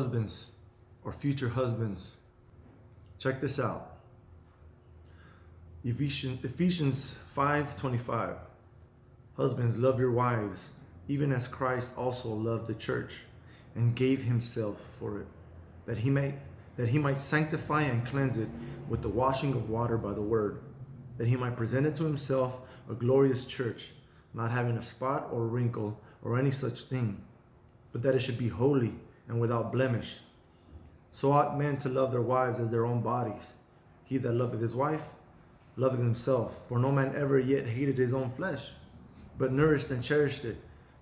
husbands or future husbands, check this out. Ephesians 5:25. Husbands, love your wives, even as Christ also loved the church and gave himself for it, that he might sanctify and cleanse it with the washing of water by the word, that he might present it to himself a glorious church, not having a spot or wrinkle or any such thing, but that it should be holy and without blemish. So ought men to love their wives as their own bodies. He that loveth his wife loveth himself. For no man ever yet hated his own flesh, but nourished and cherished it,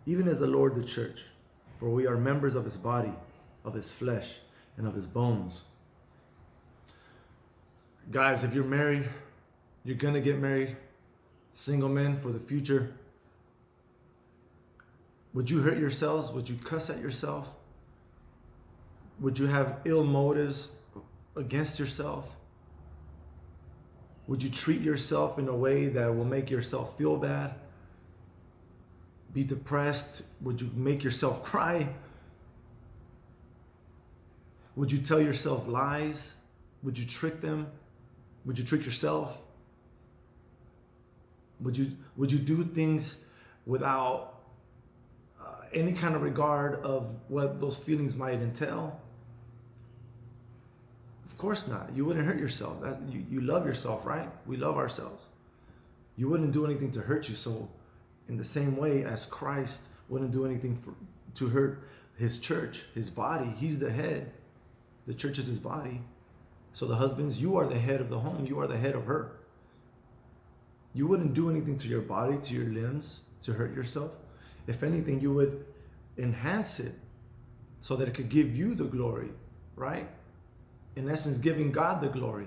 even as the Lord the church. For we are members of his body, of his flesh, and of his bones. Guys, if you're married, you're going to get married. Single men for the future. Would you hurt yourselves? Would you cuss at yourself? Would you have ill motives against yourself? Would you treat yourself in a way that will make yourself feel bad? Be depressed? Would you make yourself cry? Would you tell yourself lies? Would you trick them? Would you trick yourself? Would you do things without any kind of regard of what those feelings might entail? Of course not. You wouldn't hurt yourself. You love yourself, right? We love ourselves. You wouldn't do anything to hurt you. So in the same way as Christ wouldn't do anything to hurt his church, his body, he's the head. The church is his body. So the husbands, you are the head of the home. You are the head of her. You wouldn't do anything to your body, to your limbs, to hurt yourself. If anything, you would enhance it so that it could give you the glory, right? In essence, giving God the glory.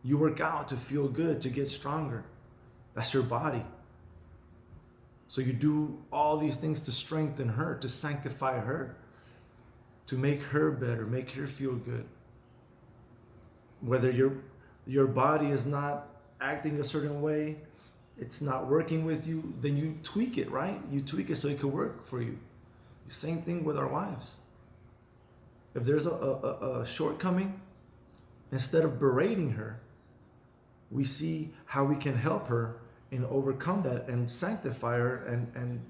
You work out to feel good, to get stronger. That's your body. So you do all these things to strengthen her, to sanctify her, to make her better, make her feel good. Whether your body is not acting a certain way, it's not working with you, then you tweak it, right? You tweak it so it could work for you. Same thing with our wives. If there's a shortcoming, instead of berating her, we see how we can help her and overcome that and sanctify her and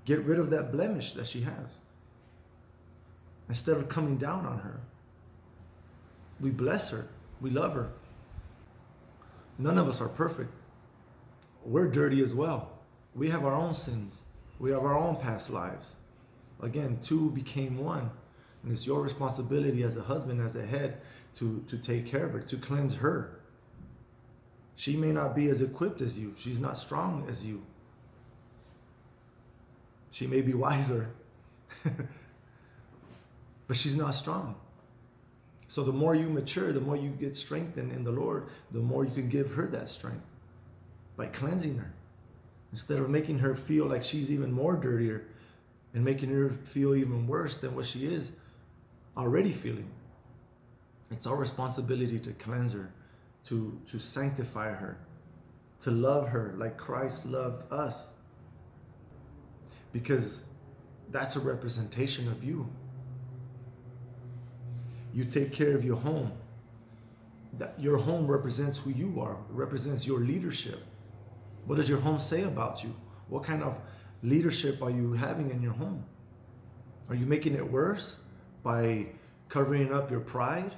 get rid of that blemish that she has. Instead of coming down on her, we bless her, we love her. None of us are perfect. We're dirty as well. We have our own sins. We have our own past lives. Again, two became one. And it's your responsibility as a husband, as a head, to take care of her, to cleanse her. She may not be as equipped as you. She's not strong as you. She may be wiser, but she's not strong. So the more you mature, the more you get strengthened in the Lord, the more you can give her that strength by cleansing her. Instead of making her feel like she's even more dirtier and making her feel even worse than what she is already feeling. It's our responsibility to cleanse her, to sanctify her, to love her like Christ loved us. Because that's a representation of you. You take care of your home. That your home represents who you are, represents your leadership. What does your home say about you? What kind of leadership are you having in your home? Are you making it worse by covering up your pride?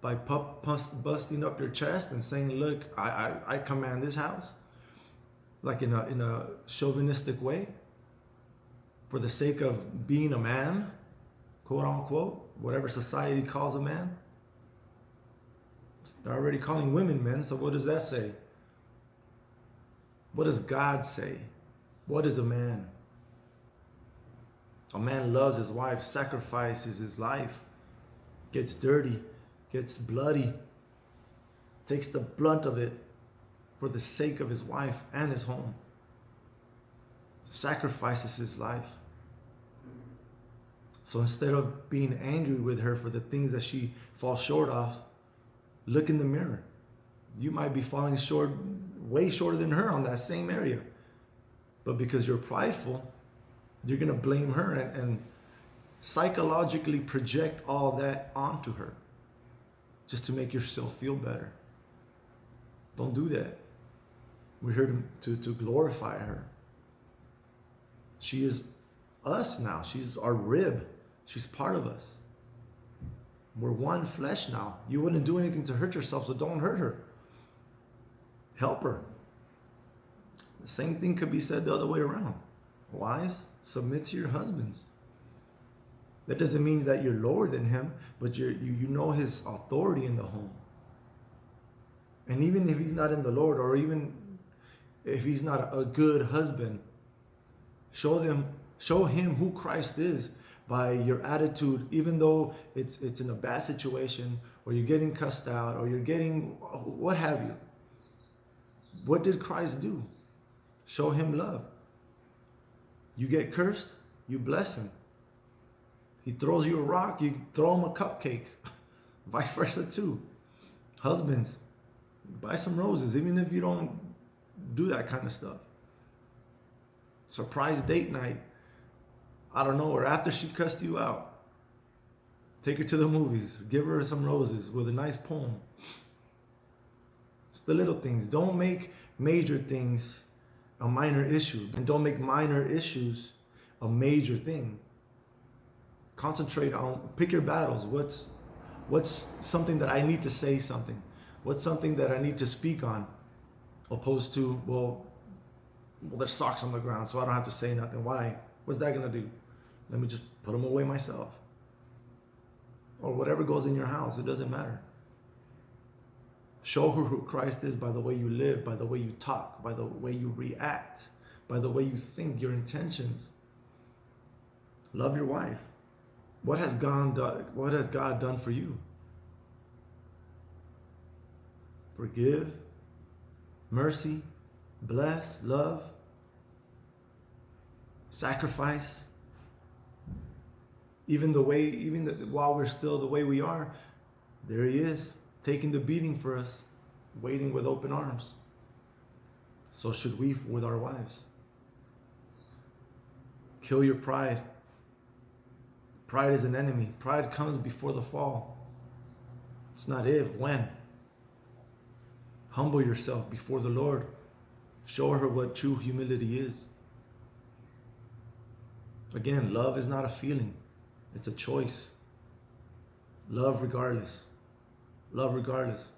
By busting up your chest and saying, look, I command this house? Like in a chauvinistic way? For the sake of being a man, quote unquote, whatever society calls a man. They're already calling women men, so what does that say? What does God say? What is a man? A man loves his wife, sacrifices his life, gets dirty, gets bloody, takes the brunt of it for the sake of his wife and his home. Sacrifices his life. So instead of being angry with her for the things that she falls short of, look in the mirror. You might be falling short, way shorter than her on that same area. But because you're prideful, you're going to blame her and psychologically project all that onto her just to make yourself feel better. Don't do that. We're here to glorify her. She is us now. She's our rib. She's part of us. We're one flesh now. You wouldn't do anything to hurt yourself, so don't hurt her. Help her. The same thing could be said the other way around. Wives, submit to your husbands. That doesn't mean that you're lower than him, but you know his authority in the home. And even if he's not in the Lord, or even if he's not a good husband, show him who Christ is by your attitude, even though it's in a bad situation, or you're getting cussed out, or you're getting what have you. What did Christ do? Show him love. You get cursed, you bless him. He throws you a rock, you throw him a cupcake. Vice versa too. Husbands, buy some roses, even if you don't do that kind of stuff. Surprise date night. I don't know, or after she cussed you out, take her to the movies, give her some roses with a nice poem. It's the little things. Don't make major things a minor issue, and don't make minor issues a major thing. Concentrate on, pick your battles. What's something that I need to say something? What's something that I need to speak on? Opposed to, well, there's socks on the ground, so I don't have to say nothing. Why? What's that gonna do? Let me just put them away myself. Or whatever goes in your house, it doesn't matter. Show her who Christ is by the way you live, by the way you talk, by the way you react, by the way you think, your intentions. Love your wife. What has God done for you? Forgive, mercy, bless, love, sacrifice. While we're still the way we are, there he is, taking the beating for us, waiting with open arms. So should we with our wives. Kill your pride. Pride is an enemy. Pride comes before the fall. It's not if, when. Humble yourself before the Lord. Show her what true humility is. Again, love is not a feeling. It's a choice. Love regardless. Love regardless.